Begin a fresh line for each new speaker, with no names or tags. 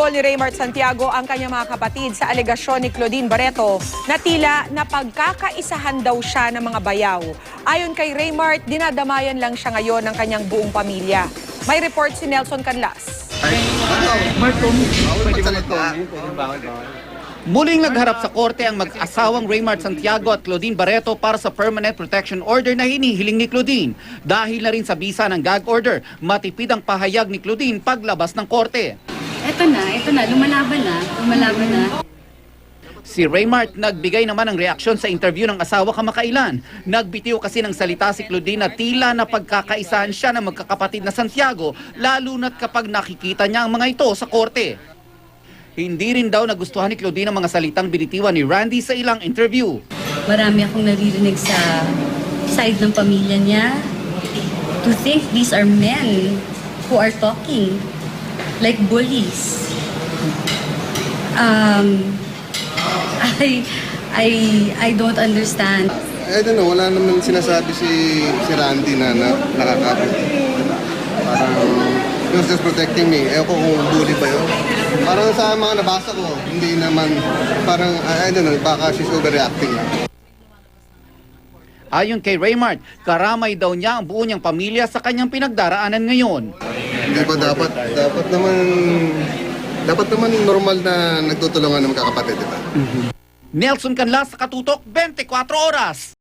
Pinagtanggol ni Raymart Santiago ang kanyang mga kapatid sa alegasyon ni Claudine Barreto na tila napagkakaisahan daw siya ng mga bayaw. Ayon kay Raymart, dinadamayan lang siya ngayon ng kanyang buong pamilya. May report si Nelson Canlas.
Muling nagharap sa korte ang mag-asawang Raymart Santiago at Claudine Barreto para sa Permanent Protection Order na hinihiling ni Claudine. Dahil na rin sa bisa ng gag order, matipid ang pahayag ni Claudine paglabas ng korte.
Ito na, lumalaban na.
Si Raymart nagbigay naman ng reaksyon sa interview ng asawa kamakailan. Nagbitiw kasi ng salita si Claudine na tila na pagkakaisahan siya ng magkakapatid na Santiago, lalo na't kapag nakikita niya ang mga ito sa korte. Hindi rin daw nagustuhan ni Claudine ang mga salitang binitiwan ni Randy sa ilang interview.
Marami akong naririnig sa side ng pamilya niya. To think these are men who are talking like bullies. I don't understand.
I don't know, wala naman sinasabi si Randy na nakakapit. Parang he was just protecting me. Ewan ko kung bully ba yun. Parang sa mga nabasa ko, hindi naman, parang, I don't know, baka she's overreacting.
Ayon kay Raymart, karamay daw niya ang buo niyang pamilya sa kanyang pinagdaraanan ngayon.
Hindi ba dapat naman normal na nagtutulungan ng magkakapatid, di ba?
Nelson Canlas, Katutok, 24 Oras.